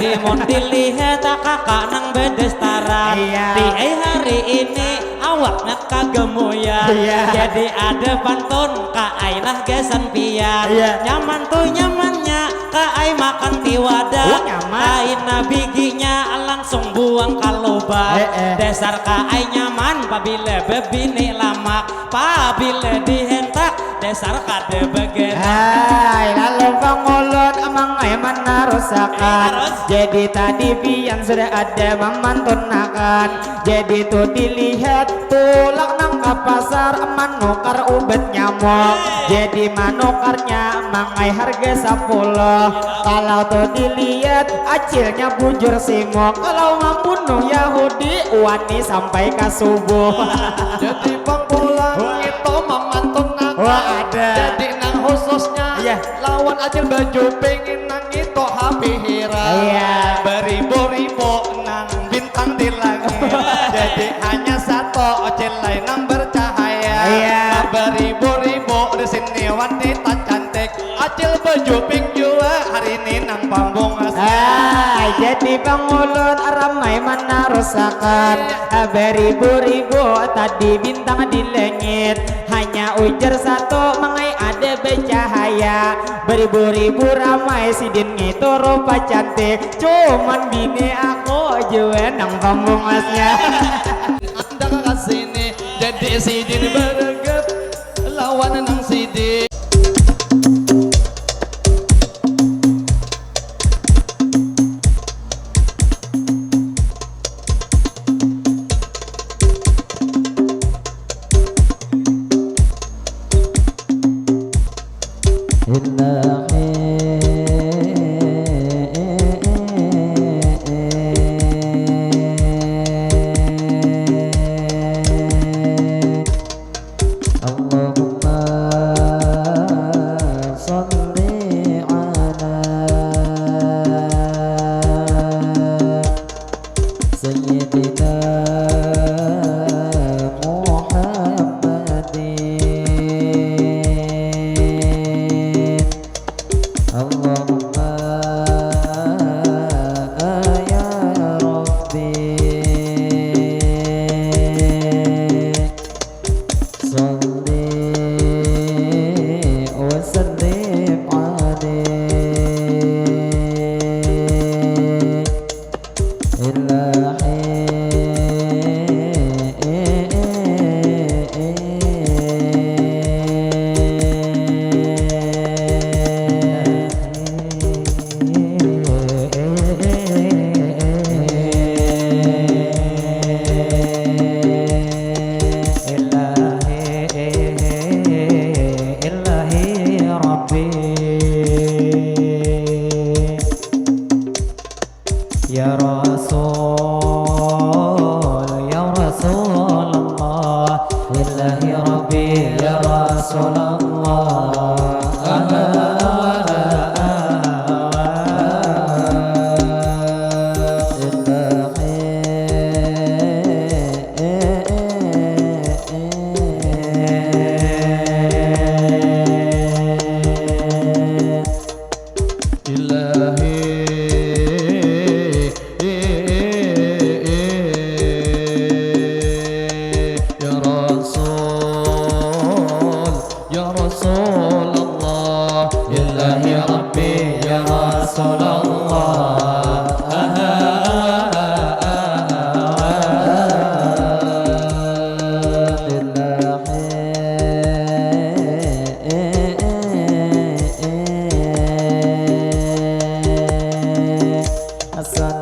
Jadi mau dilihat kakak nang bedestaran. Di hari ini awaknya kagemuyan. Jadi ada pantun kak Ainah gesan pian. Nyaman tuh nyamannya kak Ai makan tiwadah. Ainah biginya langsung buang kalobak. Dasar kak Ai nyaman pabila bebini lama. Pabila dihentak dasar kade begerak. Lalu pangulun emang mana rusakan. Jadi tadi pian sudah ada memantunakan. Jadi tuh dilihat tulak nang ke pasar manukar ubat nyamuk. Jadi manukarnya mangai harga 10. Kalau tuh dilihat acilnya bujur simok. Kalau membunuh Yahudi wani sampai ke subuh. Jadi pangkulan itu memantunakan. Jadi nang khususnya lawan acil baju pengen nang itu happy hira. Beribu-ribu nang bintang di langit. Jadi hanya satu acil lain nang bercahaya. Beribu-ribu di sini wanita cantik. Acil baju pink juga hari ini nang pambung jadi pangulun ramai mana rusakan. Beribu-ribu tadi bintang di langit. Hanya ujar satu mengai ada bercahaya. Beribu-ribu ramai sidin itu rupa cantik. Cuman bini aku juga nang pambung asnya. Anda ke sini jadi sidin berget lawan nang sidin.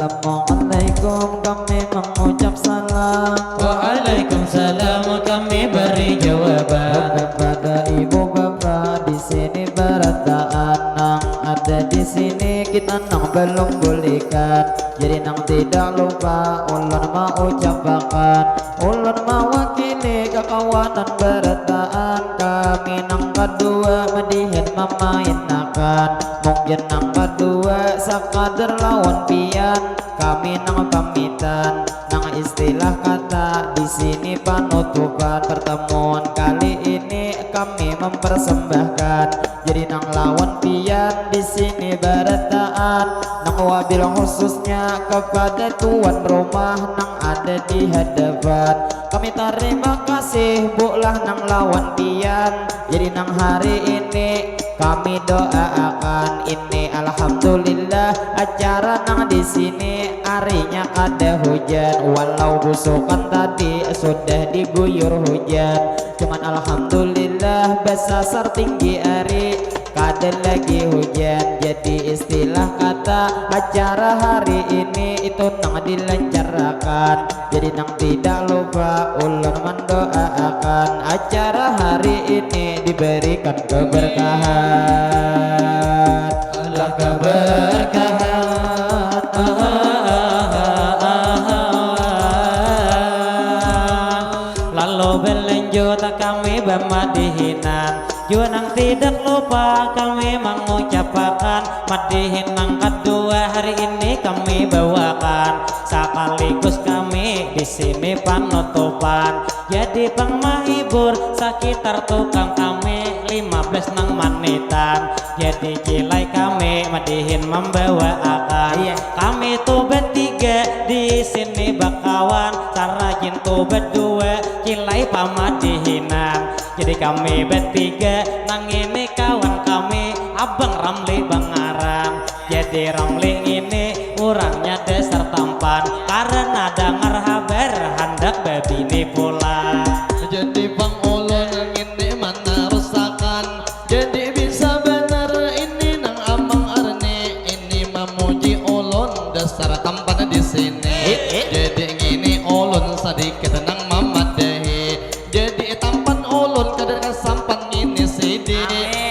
Assalamualaikum kami mengucap salam. Waalaikumsalam kami beri jawaban. Kepada ibu bapak di sini berada anak ada di sini kita nang belum bolehkan. Jadi nang tidak lupa ulun mau ucapakan. Ulun mewakili kekawanan berataan kami nang kedua medihin memainakan. Mungkin nang kedua sakadar lawan pian kami nang pamitan nang istilah kata di sini penutupan pertemuan kali ini kami mempersembahkan jadi nang lawan pian di sini berataan nang wabil khususnya kepada tuan rumah nang ada di hadapan kami terima kasih bulah nang lawan pian jadi nang hari ini kami doakan ini alhamdulillah acara nang di sini harinya kada hujan walau busukan tadi sudah diguyur hujan cuman alhamdulillah besasar tinggi hari kada lagi hujan jadi istilah kata acara hari ini itu nang dilancarkan jadi nang tidak lupa ulun mendoakan acara hari ini diberikan keberkahan Allah keberkahan lalu berlanjut kami bermadihinan Junang tidak lupa kami mengucapkan madihin yang kedua hari ini kami bawakan sekaligus kami di sini penutupan jadi penghibur sekitar tukang kami 15 nang manitan jadi cilai kami madihin membawakan kami tuh bertiga di sini bakawan sarajin tuh berdua cilai pamadihinan jadi kami bertiga nang ini kawan kami abang Ramli Bangaram jadi Ramli ini orangnya dasar tampan karena dengar kabar hendak babini pula jadi Bang Ulun ini mana rusakan jadi bisa bener ini nang Amang Arni ini memuji Ulun dasar tampan di sini jadi gini Ulun sedikit nang mamadahi jadi tampan Ulun kadar kesampan ini sidi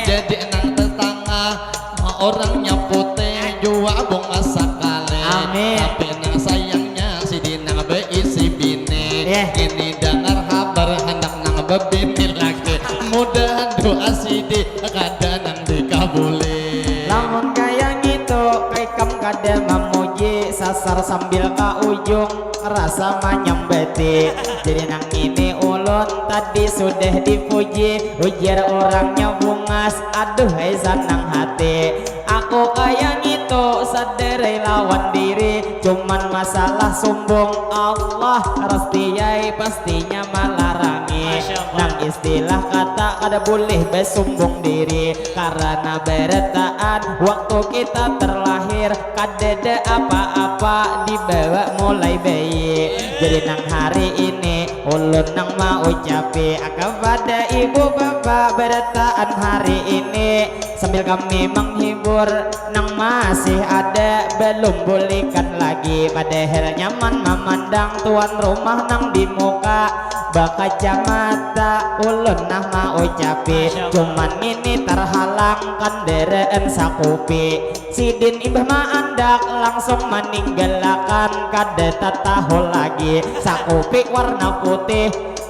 jadi nang tetangga orangnya putih jua bunga sekali tapi nang sayangnya sidi nang beisi bini ini dengar kabar hendak nang bebini lagi mudahan doa sidi kada nang dikabuli lamun kaya gitu kaikam kada memuji sasar sambil ka ujung rasa menyembeti jadi nang ini ulun tadi sudah dipuji ujar orangnya bungas aduh hai sanang hati aku kaya gitu sadari lawan diri cuman masalah sombong Allah rastiyai pastinya malarangi nang istilah kata kada boleh besombong diri karena beretaan waktu kita terlahir kadada apa-apa dibawa mulai bayi jadi nang hari ini ulun nang mau ucapi kepada ibu bapak beretaan hari ini sambil kami menghibur nang masih ada belum bolehkan lagi padahal nyaman memandang tuan rumah nang di muka bakacamata ulun nah mau ucapi cuman ini terhalang kendaraan sakupi sidin imbah maandak langsung meninggalkan kada tahu lagi sakupi warna putih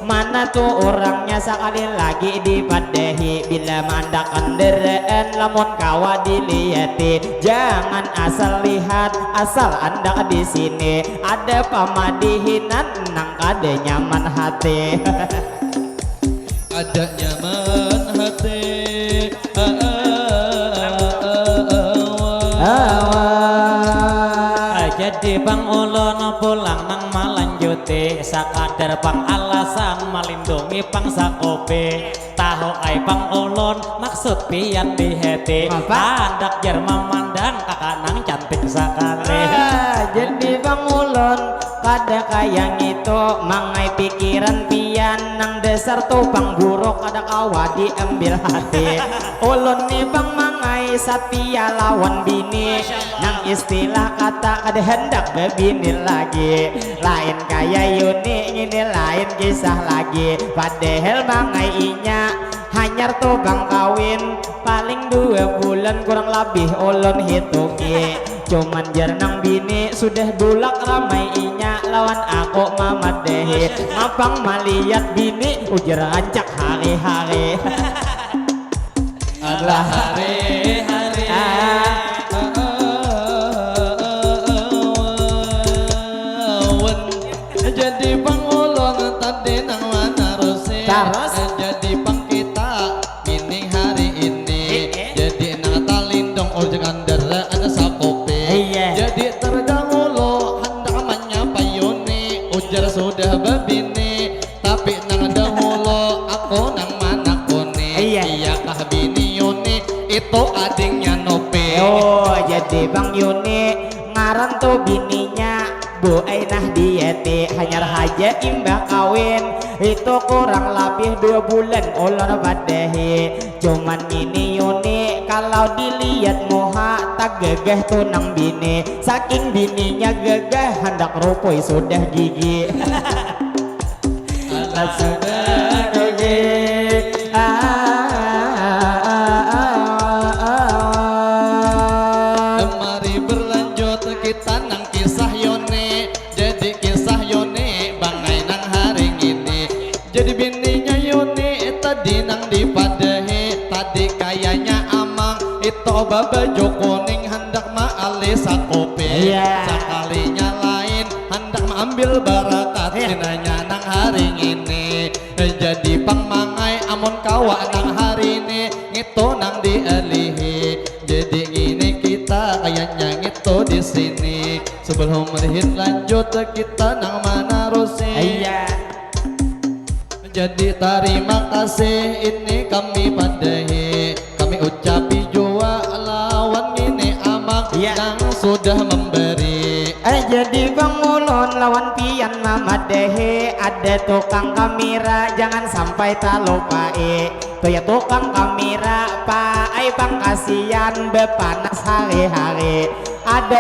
mana tuh orangnya sekali lagi dipadahi bila mandak kendaraan lamun kawa dilihati jangan asal lihat asal anda di sini ada pamadihinan nang kada nyaman hati ada nyaman hati jadi Bang Ulun pulang nang malanjuti sakadar pang alasan melindungi pang sakope tahu ai Bang Ulun maksud pian di hati hendak jar memandang kakak nang cantik sekali jadi Bang Ulun kada kaya itu mangai pikiran pian nang dasar tupang buruk kada kawa diambil hati ulun nih Bang mangai satya lawan bini nang istilah kata kada hendak bebini lagi lain kaya Yuni ini lain kisah lagi padahal mangai inya hanyar tupang kawin paling 2 bulan kurang lebih ulun hitungi cuman jarnang bini sudah bulak ramai inya lawan aku mamadehi mapang maliat bini ujar ancak hari-hari adalah hari-hari sudah berbini, tapi nang dahulu aku nang mana kone. Iyakah bini Yuni itu adiknya Nope. Oh jadi Bang Yuni ngaran tuh bininya Bu Ainah dieti hanyar haja imbah kawin itu kurang lebih 2 bulan ulur badahi. Cuman ini Yuni kalau dilihat muha tak gegeh tuh nang bini, saking bininya gegeh hendak rupoi sudah gigi. Sudah gigi. Mari berlanjut kita nang kisah Yone. Jadi kisah Yone bangai nang hari ini. Jadi bininya Yone tadi nang dipadahi, tadi kayaknya amang itu baju kuning hendak maali sakope. Sekalinya lain hendak mengambil barakat dinanya nang hari ini. Jadi pang mangai amun kawa nang hari ini itu nang dialihi. Jadi ini kita kayaknya itu di sini. Sebelum melihat lanjut kita nang mana rusi. Jadi terima kasih ini kami padahi, kami ucapi jua lawan ini amang yang sudah memberi. Jadi Bang Ulun lawan pian Mama Dehe, ada tukang kamera jangan sampai tak lupai. Tuh ya tukang kamera Pak Ai Bang kasihan bepanas hari-hari. Ada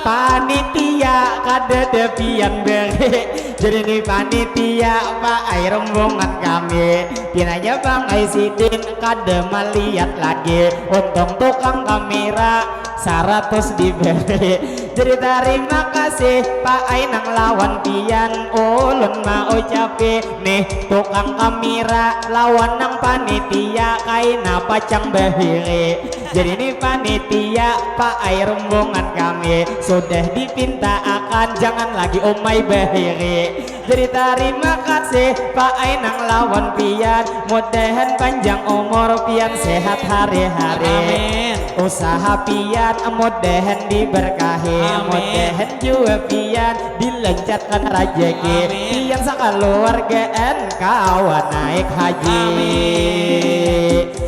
panitia kada depian beri. Jadi ini panitia Pak Ai rombongan kami. Pinanya Bang Ai Sidin kada melihat lagi. Untung tukang kamera 100 diberi. Jadi terima kasih Pak Ai nang lawan pian. Ulun mau ucapi nih tukang kamera lawan nang panitia kaina pacang bahiri. Jadi ini panitia Pak Ai rombongan kami sudah dipinta akan jangan lagi omai bahiri. Jadi terima kasih Pak Ai nang lawan pian, mudahan panjang umur pian sehat hari-hari. Usaha pian mudahan diberkahi, mudahan juga pian dilancarkan rezeki. Pian sakaluargaan kawan naik haji.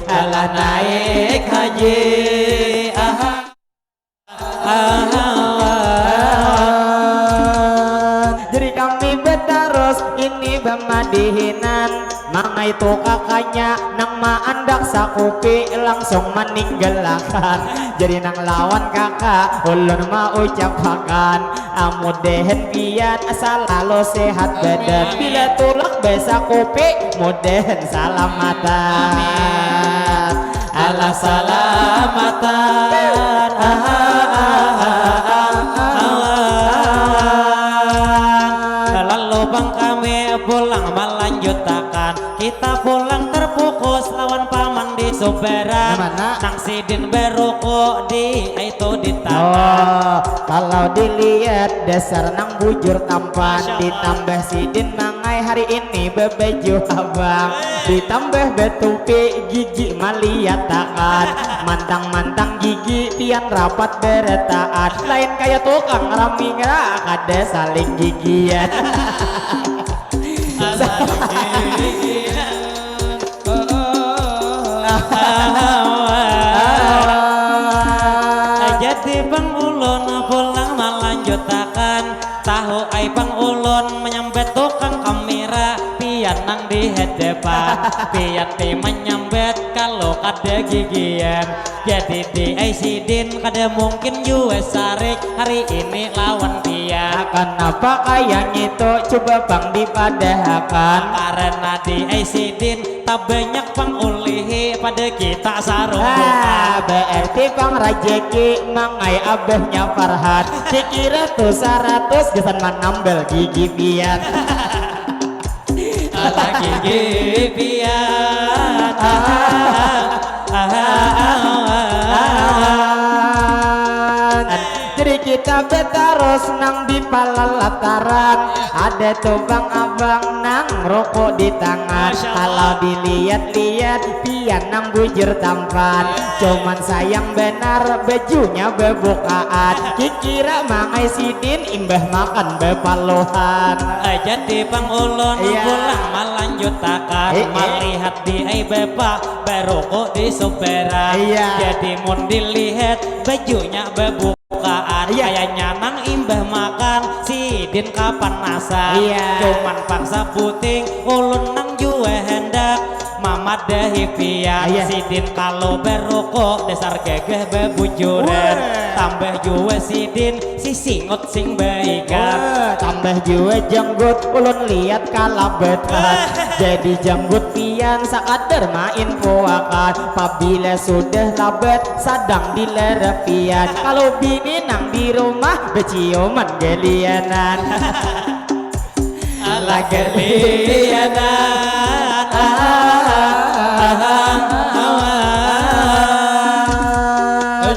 Alah naik haji. Jadi kami betarus ini bemadihinan. Mangai itu kakaknya nang maandak sakupi langsung meninggalkan. Jadi nang lawan kakak ulun mau ucapakan mudahan pian selalu sehat badan. Bila tulak besa kupi mudahan salamatan. Ala salamatan. Lalu Bang kami pulang melanjutkan, kita pulang terfokus lawan paman di Suberan. Nang Sidin beruku di itu ditahan. Kalau dilihat dasar nang bujur tampan, ditambah Sidin mangai hari ini bebaju abang, ditambah betupi gigi maliatakan, mantang-mantang gigi pian rapat beretaat, lain kayak tukang ramingra kada saling gigian. Jadi Bang Ulun pulang melanjutkan, tahu ai Bang Ulun menyambet tukang kamera pian nang di hadapan. Pian ti menyambet kalau kada gigian. Jadi di ai Sidin kada mungkin juga sarik hari ini lawan pian. Kenapa kayak itu coba Bang dipadahakan? Karena di ai Sidin tak banyak Bang ulihi pada kita sarungan. Berarti Bang rajeki mangai abahnya Farhan. Dikira tuh 100 gesan menambal gigi pian. Ala gigi pian. Jadi kita betaros nang di palalataran. Ada tuh bang abang nang rokok di tangan. Kalau dilihat-lihat pian nang bujur tampan. Cuman sayang benar bajunya bebukaan. Kikira mangai sidin imbah makan bepalohan. Jadi Bang Ulun pulang melanjut takar melihat di bepa berokok di soberan. Jadi mun dilihat bajunya bebukaan. Kayaknya nang imbah makan sidin kapan masak. Cuman paksa puting ulun nang juwe hendak Mamat dahi pian sidin kalau berokok dasar gegeh bebujuran. Tambah juwe sidin si singot sing baikan. Tambah juwe jenggut ulun lihat kalabetan. Jadi jenggut pian sakadar main puakan. Pabila sudah labet sadang dilerep pian. Kalau bini nang di rumah beciuman gelianan. Ala gelianan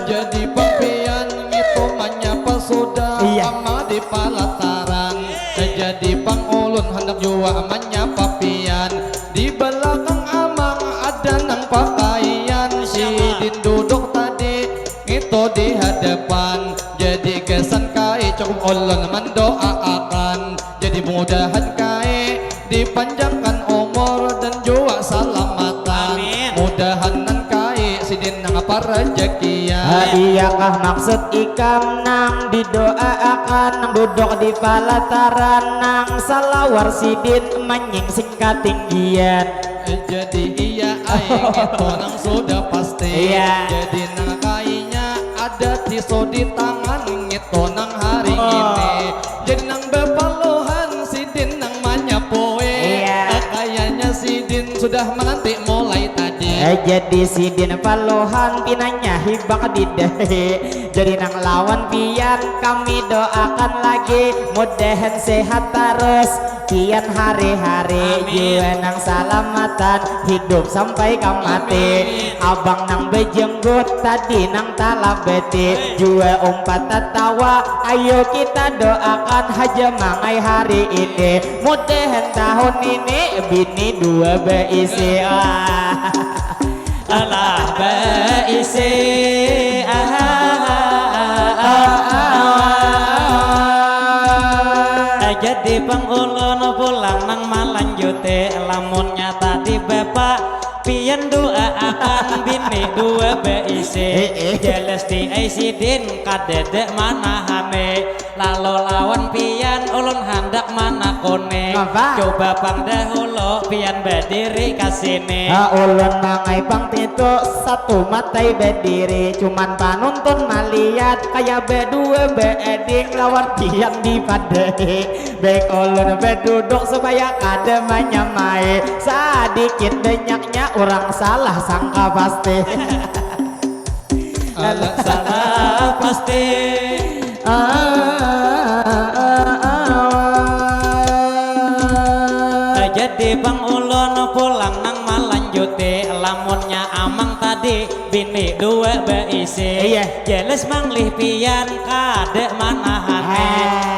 Jadi papian itu menyapa sudah ama di palataran. Jadi Bang Ulun hendak jua menyapa pian. Di belakang amang ada nang pakaian. Sidin duduk tadi itu di hadapan. Jadi kesan kai cukup ulun mendoakan. Jadi mudahan kai dipanjangkan umur dan jua selamatan. Mudahan nan kai sidin nang apa rezekian. Hadiahkah maksud ikam nang didoakan nang duduk di palataran nang salawar sidin menyingsing ketinggian. Jadi iya aing itu nang sudah pasti. Jadi nang kainya ada tisu di tangan itu nang hari ini. Jadi nang bepaluhan sidin nang manyapoe. Kayaknya sidin sudah menanti mulai tadi. Jadi sidin paluhan pinanya hibak didehe. Jadi nang lawan pian kami doakan lagi mudahan sehat terus pian hari-hari juga nang salamatan hidup sampai kamati. Abang nang bejenggut tadi nang talabeti juga umpat tertawa. Ayo kita doakan haja mangai hari ini mudahan tahun ini bini dua beisi. Alah beisi Jadi Bang Ulun pulang nang malanjute lamunnya tadi bapak pian doa akan bini dua beisi. Jelas di sidin kadedek mana hame. Lalu lawan pian ulun hendak mana kone. Coba Bang dahulu pian berdiri kasini. Ulun mangai Bang Tito satu matai berdiri. Cuman panuntun malihat kayak berdua beeding lawan pian di padehi. Baik ulun berduduk supaya kada menyamai. Sedikit banyaknya orang salah sangka pasti. Salah pasti. Jadi Bang Ulun pulang nang malanjute lamunnya amang tadi bini dua beisi. Jelas manglih pian kadek manahane.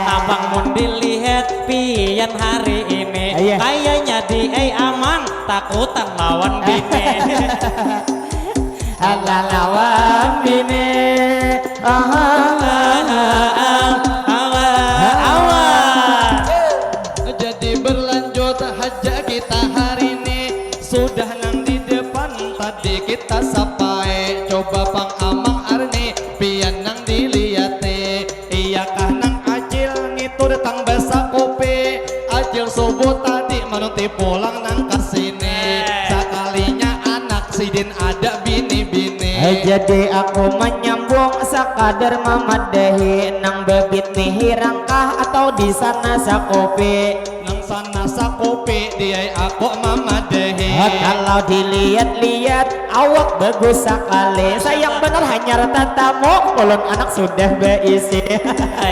Abang mun dilihat pian hari ini kayaknya di amang takutan lawan bini. Ala lawan bini. Jadi berlanjut haja kita hari ini sudah nang di depan tadi kita sapai. Coba Bang Amang arni pian nang diliate. Iyakah nang acil ngitu datang besa kopi. Acil subuh tadi menuti pulang nang kesini. Sekalinya anak sidin ada bini-bini. Jadi aku menyambung sakadar mamadehi nang bebit nih rangkah atau di sana sakopi. Nang sana sakopi dia aku mamadehi. Kalau dilihat-lihat awak bagus sekali. Sayang bener hanya tatamu ulun anak sudah beisi.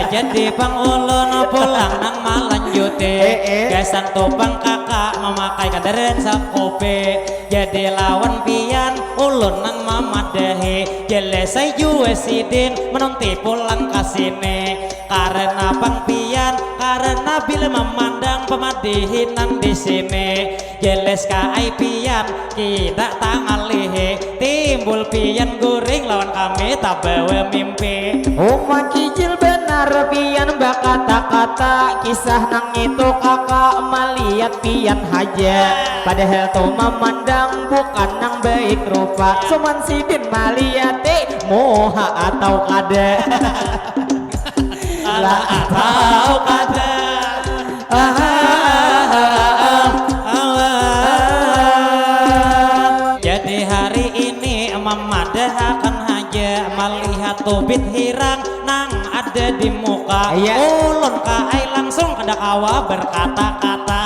Jadi Bang Ulun pulang nang malanjute. Gasan topang kakak kakak memakai kendaraan sakope. Jadi lawan pian ulun nang mamadahe. Jelesai juwe sidin menanti pulang kasine. Karena pang pian, karena bila memandang pemadihinan di sini. Jeles kai pian kita tangalih. Timbul pian guring lawan kami tak bawa mimpi. Uma kicil benar pian kata-kata kisah nang itu kakak melihat pian haja. Padahal tuh memandang bukan nang baik rupa. Cuman sidin melihat moha atau kada. Lah atau kada. Jadi hari ini memadahkan haja melihat tubit hirang nang ada di muka. Ulun kai langsung kada kawa berkata-kata.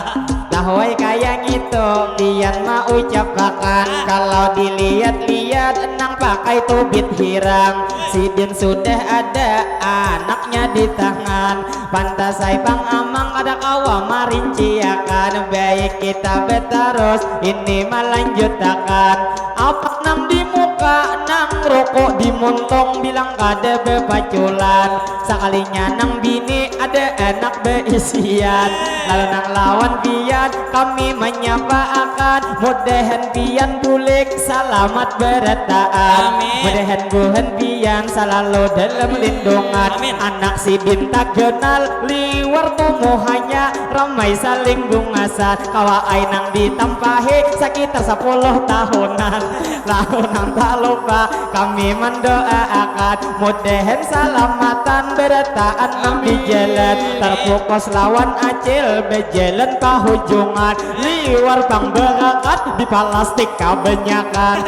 Lahoi kayak gitu pian mau ucapakan. Kalau dilihat-lihat nang pakai tubit hirang. Sidin sudah ada anaknya di tangan. Pantas saya pang amang ada kawa marinciakan. Baik kita betarus ini melanjutakan. Apa nang di muka nang rokok dimuntong bilang kada bepaculan. Sekalinya nang bini ada anak beisian. Lalu nang lawan pian kami menyapa akan. Mudahan pian bulik selamat berataan. Mudahan buhan pian selalu dalam lindungan. Anak sidin tak kenal liwar tumuhannya ramai saling bungasan. Kawa ay nang ditampahi sekitar 10 tahunan. Lalu nang tak lupa kami mendoakan. Mudahan selamatan berataan nang di jalan. Terfokus lawan acil bejalan pahujungan. Liwar bang berakat di plastik kebanyakan.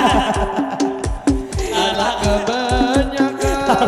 Ada kebanyakan.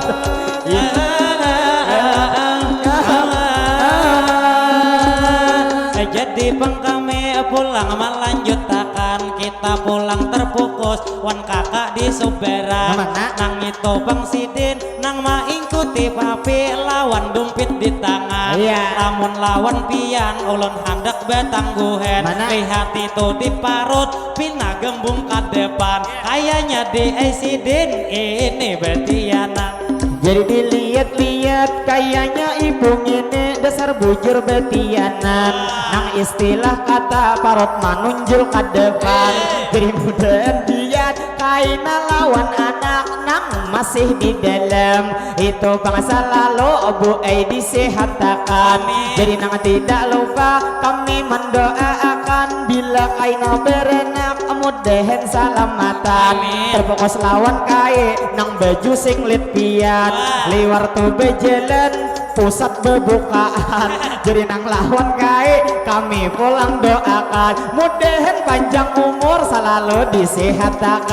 Jadi pang kami pulang melanjutakan. Kita pulang terfokus wan kakak di Suberan. Nang itu bang sidin nang maingkuti papi lawan dumpit di tangan. Lamun lawan pian ulun handak betangguhan. Lihat itu di parut pina gembung ke depan. Kayaknya di sidin ini betianan. Jadi dilihat-lihat kayaknya ibu ini dasar bujur betianan. Nang istilah kata parut manunjul ke depan. Jadi mudah dia kaina lawan anak nang masih di dalam. Itu bangsa lalu Bu Aidi sehatkan. Jadi nang tidak lupa kami mendoakan bila kaina berenak mudahan salamatan. Terfokus lawan kai nang baju singlet pian. Liwar tuh bejalan pusat bebukaan. Jadi nang lawan kai kami pulang doakan. Mudahan panjang umur selalu disehatkan.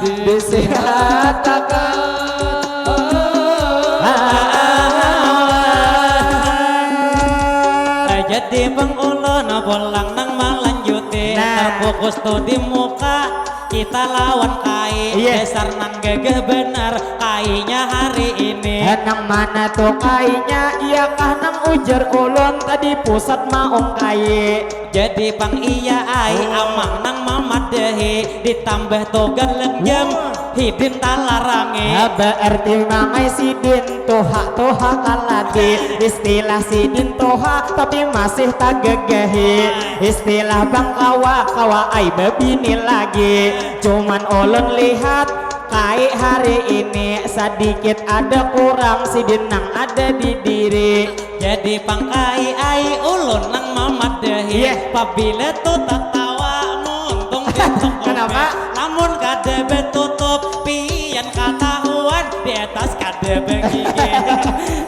Disehatkan. Jadi pengulun pulang nang melanjuti. Terfokus tuh di muka kita lawan kai. Dasar nang gagah benar kainya hari ini. Nang mana tuh kainya iyakah nang ujar ulun tadi pusat maung kai. Jadi pang iya ai amang nang mamadahi ditambah togan lenjem hidin talarangi. Berarti mangai sidin toha kaladi. Istilah sidin toha tapi masih tak gegahi. Istilah bang kawa ai bebini lagi. Cuman ulun lihat kai hari ini sedikit ada kurang sidin nang ada di diri. Jadi pangkai ai ulun nang mamadahi. Pabila tu tertawa muntung dituk. Kenapa? Namun kada betutup pian ketahuan di atas kada begigi.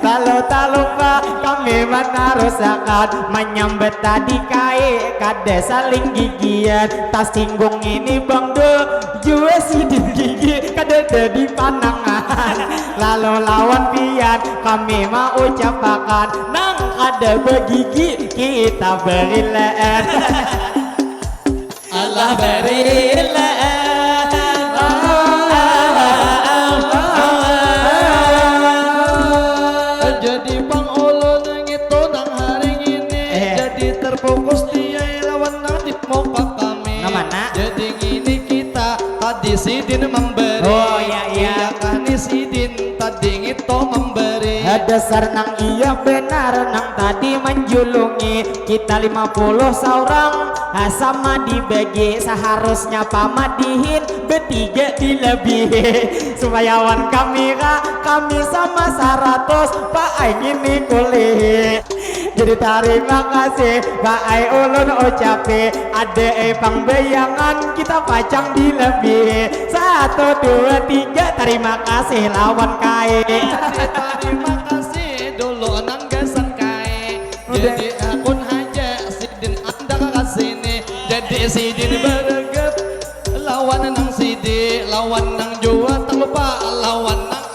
Lalu tak lupa kami menarusakan menyambet tadi kai kada saling gigian. Tas singgung ini bang do juwe sidin gigi kada di panangan. Lalu lawan pian kami mau ucapakan nang kada begigi kita beri leen. Allah beri leen. Jadi pang ulun itu nang hari ini jadi terfokus itu memberi. Dasar nang iya benar nang tadi menjulungi kita 50 seorang sama dibagi seharusnya pamadihin bertiga dilebihi supaya wan kami sama 100 Pak Ai ini kuliah. Jadi terima kasih Pak Ai ulun ucapi ada pangbayangan kita pacang dilebih 1, 2, 3 terima kasih lawan kai. Terima kasih dulu nang gesan kai. Jadi akun haja sidin anda kasini. Jadi sidin bergep lawan nang sidi lawan nang jua tak lupa lawan nang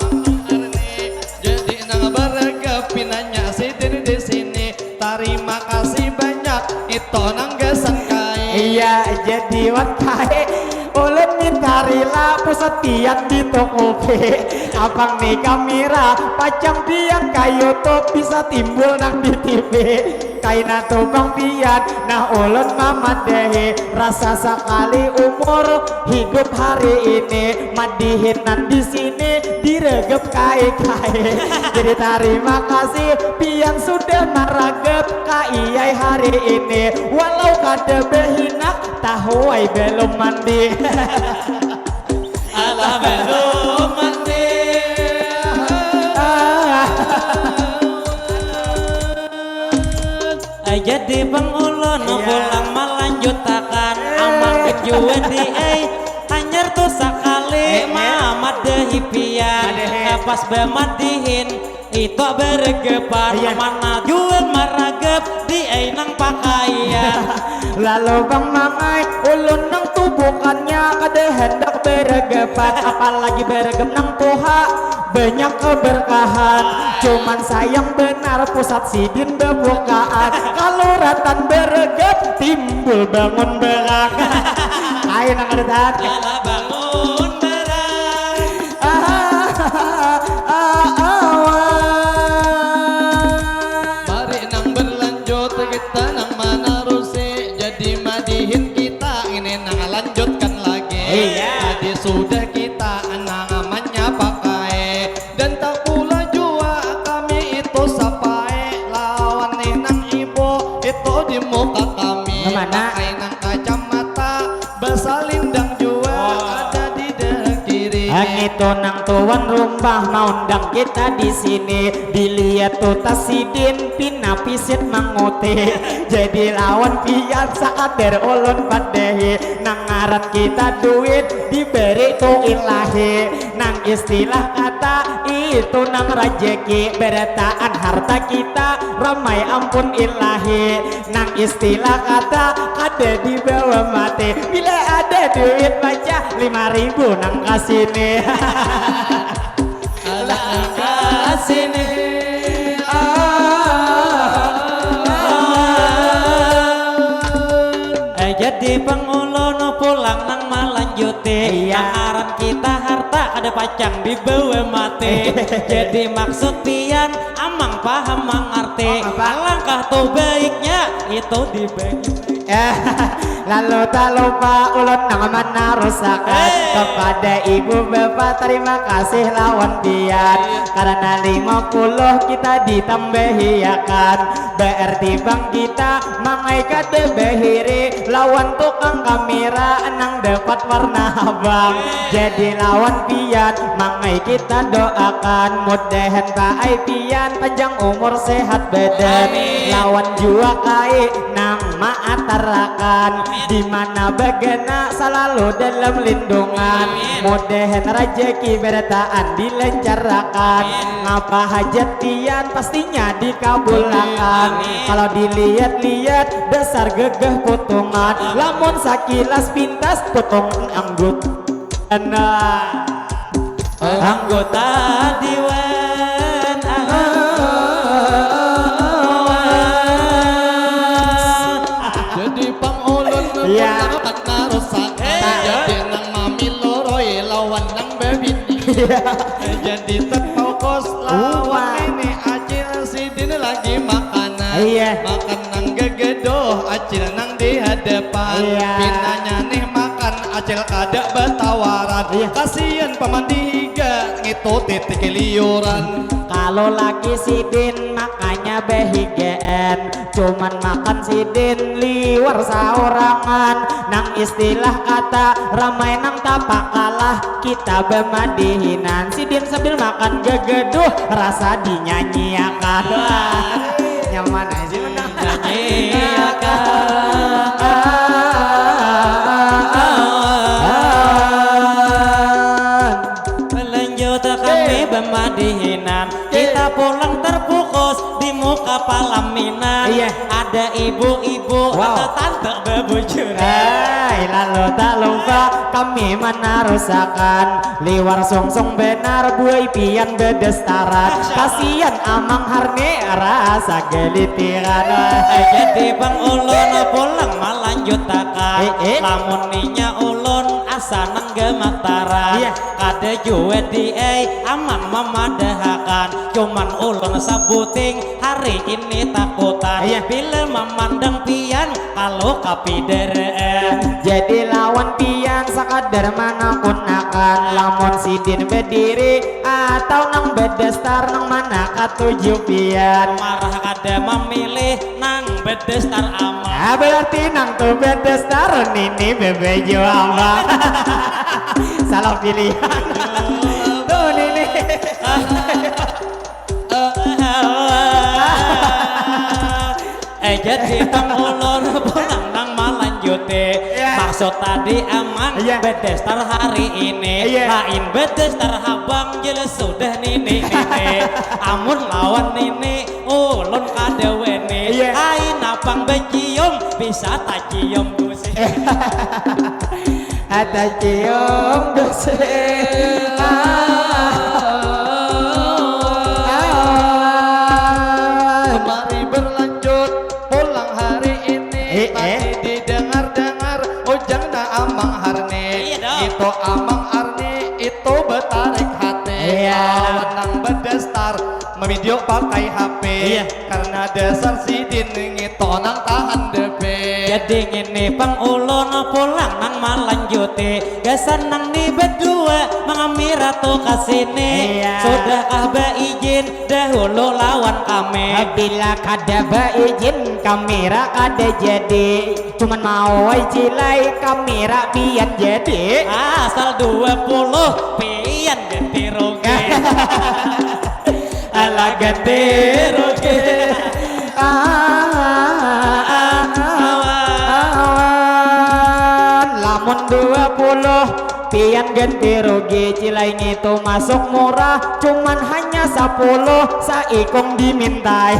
arni. Jadi nang bergep pinanya sidin di sini. Terima kasih banyak itu nang gesan kai. Iya jadi wan kai ulun minta rela pusat pian di toko abang nih kamera pacang pian kayu tuh bisa timbul nang di TV kaina tuh bang pian nah ulun mama deh rasa sekali umur hidup hari ini madihin nan di sini diregep kai jadi terima kasih pian sudah maragep kai hari ini walau kada behinak tahu ai belum mandi. Alah belum mandi. Jadi pengulon pulang melanjutakan amang kejuan di hanyar tuh sekali mamat dehi pian pas bemadihin itu bergepan mana jual maragep di nang pakaian. Lalu bang mangai ulun nang tubukannya kada hendak bergepan apalagi bergem nang poha banyak keberkahan cuman sayang benar pusat sidin bebukaan kalau ratan bergep timbul bangun berak. Ayo nang ada Alah bangun berak. Mari nang berlanjut kita nang menerusi. Jadi madihin kita ini nang lanjutkan lagi. Tadi sudah kita namanya pakai dan tak pula jua kami itu sapai lawan nih nang ibu itu di muka kami. Mana? Pakai nang kacamata bersalindang jua ada di dek kiri. Itu nang tuan rumah mau undang kita di sini dilihat tuh tasidin pinapisit menguti jadi lawan pian saat berulun padehi nang ngarat kita duit diberi tuh ilahi nang istilah kata itu nang rajeki beretaan harta kita ramai ampun ilahi nang istilah kata ada di bawah mati bila ada duit baca 5.000 nang kasini. Alah kasini. Jadi pengulon pulang nang melanjuti aran kita harta ada pacang di bawah mati. Jadi maksud pian amang paham mengerti alangkah tuh baiknya itu dibagi. Lalu tak lupa ulun nang menarusakan kepada ibu bapak terima kasih lawan pian karena 50 kita ditambahiakan berarti bang kita mangai kade behiri lawan tukang kamera nang dapat warna abang jadi lawan pian mangai kita doakan mudahan Pak Ai pian panjang umur sehat badan lawan jua kai nang maatarakan dimana bagana selalu dalam lindungan mudahan rejeki bertaan dilancarkan ngapa hajat pian pastinya dikabulkan kalau dilihat-lihat dasar gegeh potongan lamun sakilas pintas potongan anggut Anggota Dewan Jadi pangulun pulang narusak jadi nang mami loroi lawan nang bebini jadi terfokus lawan ini acil sidin lagi makanan makan nang gegedoh acil nang di hadapan pinanya nih makan acil kada betawaran. Kasihan pamandi higa ngitu titik liuran. Kalau lagi sidin makanya behigean, cuman makan sidin liwar saurangan. Nang istilah kata ramai nang tapak kalah, kita bemadihinan sidin sambil makan gegeduh rasa dinyanyiakan. Nyaman aja menang Melanjut kami bemadihinan, kita pulang terpukus di muka palaminan. Ada ibu-ibu atau tante bebujuran. Lalu tak lupa kami menarusakan liwar song-song benar buai pian bedestaran. Kasihan amang harne rasa gelitiran. Jadi bang ulun pulang melanjut akan, lamun ninya ulun asa nang gemataran. Kada juwe di amang memadahakan, cuman ulun sabuting hari ini takutan. Bila memandang pian kalau kapideren. Jadi lawan pian sakadar mana kunakan, lamun sidin berdiri atau nang bedestar nang mana katuju pian. Marah kada memilih nang bedestar aman. Berarti nang tuh bedestar nini bebejo ama. Salah pilihan. Tuh nini. Jadi bang ulun pulang nang melanjuti. Maksud tadi aman bedestar hari ini, lain bedestar habang jelas sudah nini. Amun lawan nini ulun kada weni. Hai napang becium bisa tak cium gusi. Ada cium gusi. Mari berlanjut pulang hari ini. Tadi didengar-dengar ujang na amang harne. Itu amang harne itu betarik hati. Lawan nang bedestar mevideo pakai HP. Karena dasar sidin itu nang tahan depe. Jadi ngene pang ulun pulang nang melanjuti, gasan nang di berdua mengamira tuh kasini. Sudahkah beizin dahulu lawan kami? Bila kada beizin kamera kada jadi, cuman mau cilai kamera pian jadi. Asal 20 pian ganti rugi. Ala ganti rugi. Lamun 20 pian ganti rugi, cilai itu masuk murah, cuman hanya 10 saikong dimintai.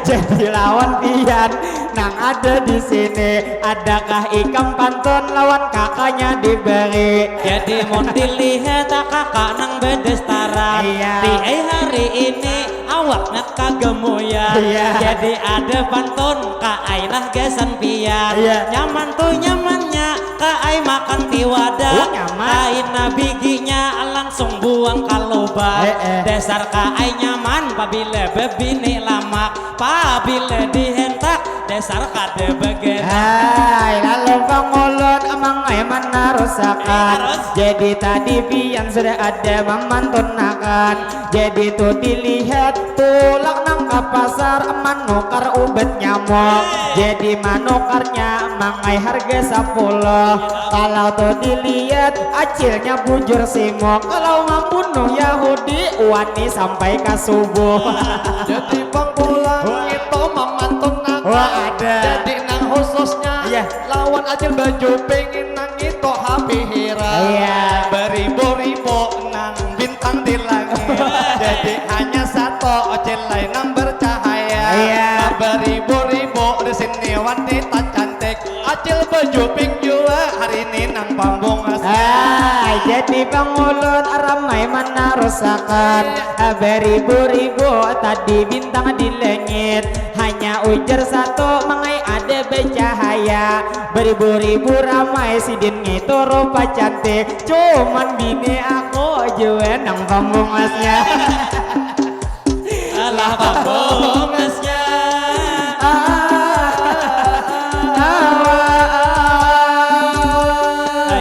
Jadi lawan pian nang ada di sini, adakah ikam pantun lawan kakaknya diberi. Jadi mau dilihat kakak nang bedestaran. Di hari ini awaknya kagemuyan. Jadi ada pantun kak Ailah gesan pian. Nyaman tuh nyamannya kak Ai makan tiwada. Kain biginya langsung buang kalobak. Dasar kak Ai nyaman pabila bebini lama, pabila dihentak dasar kada begena. Lalu pangulun amang ay menarusakan. Jadi tadi pian sudah ada memantunakan. Jadi tuh dilihat tulak nang ke pasar manukar ubat nyamuk. Jadi manukarnya mangai harga 10. Kalau tuh dilihat acilnya bujur simuk. Kalau membunuh Yahudi wani sampai ke subuh. Jadi pangkulang itu memantunakan. Ada. Jadi nang khususnya lawan acil baju pengen nang itu happy hira. Beribu-ribu nang bintang di langit. Jadi hanya satu ocel lain nang bercahaya. Beribu-ribu di sini wanita cantik. Acil baju pink juga hari ini nang pambung jadi pangulun ramai menarusakan. Beribu-ribu tadi bintang di langit, hanya ujar satu mengai ada bercahaya. Beribu-ribu ramai sidin itu rupa cantik, cuman bini aku juga nang pambungasnya. Alah pambungasnya.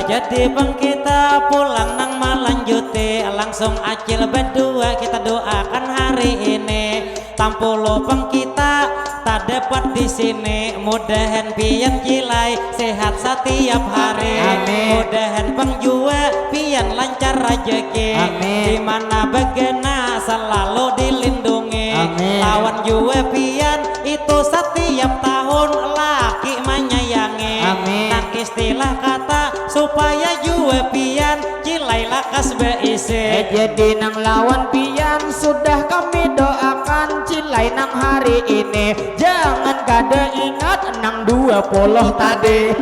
Jadi Jadi bang kita pulang nang melanjuti langsung acil berdua kita doakan hari ini. Tampulo bang kita tak dapat di sini. Mudahan pian jilai sehat setiap hari. Amin. Mudahan bang jua pian lancar rezeki. Amin. Dimana begena selalu dilindungi. Amin. Lawan jua pian itu setiap tahun laki menyayangi. Amin. Nang istilah kata supaya jua pian jilai lakas beisi. Jadi nang lawan pian sudah kami doakan cilai nang hari ini. Jangan kada ingat nang 20 tadi.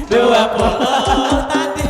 20 tadi.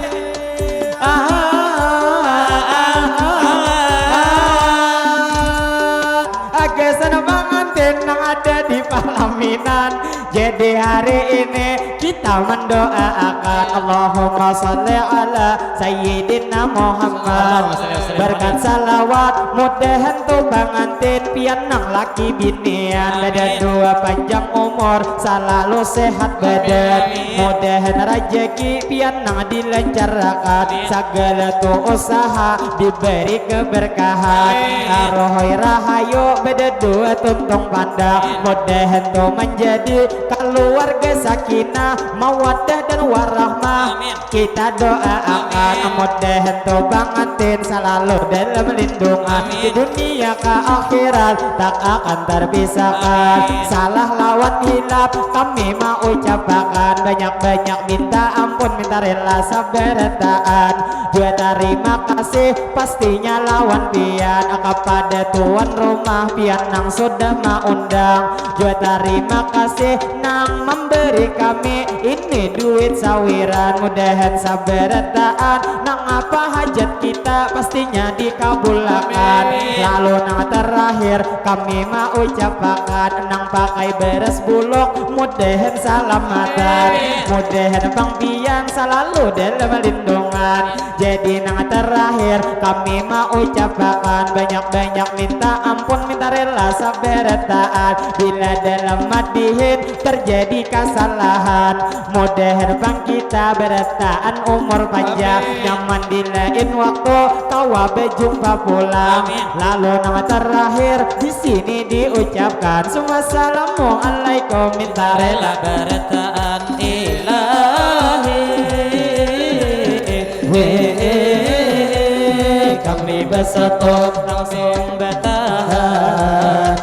Agesan pengantin nang ada di pelaminan. Jadi hari ini kita mendoakan Allahumma sholli ala Sayyidina Muhammad. Berkat salawat mudahan tuh pengantin pian nang laki binian. Ada dua panjang umur selalu sehat badan. Mudahan rezeki pian nang dilancarkan. Segala tuh usaha diberi keberkahan. Arohoi rahayu beda dua tuntung pandang. Mudahan tuh menjadi keluarga sakinah mawaddah dan warahmah. Kita doakan mudahan tuh pengantin selalu dalam lindungan. Di dunia ke akhirat tak akan terpisahkan. Salah lawan hilaf kami mau ucapkan. Banyak-banyak minta ampun, minta rela sabar taat. Juga terima kasih pastinya lawan pian kepada tuan rumah pian nang sudah mengundang. Juga terima kasih nang memberi kami ini duit sawiran. Mudahan sabar taat nang apa hajat kita pastinya dikabulkan. Lalu nang terakhir kami mau ucapkan nang pakai beres buluk mudahan salamatan. Mudahan bang pian selalu dalam lindungan. Jadi nang terakhir kami mau ucapkan banyak-banyak minta ampun, minta rela sabar taat. Bila dalam madihin terjadi kesalahan, mudahan bang kita bertahan umur panjang. Nyaman dilain waktu kawa berjumpa pulang. Lalu nama terakhir di sini diucapkan Assalamualaikum minta rela bertaan ilahi. Kami bersatu langsung bertahan.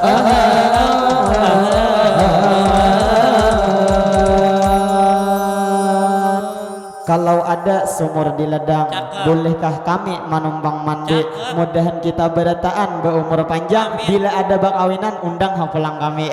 Kalau ada sumur di ledang, bolehkah kami menumpang mandi? Mudahan kita bertahan berumur panjang. Bila ada bak awinan, undang pulang kami.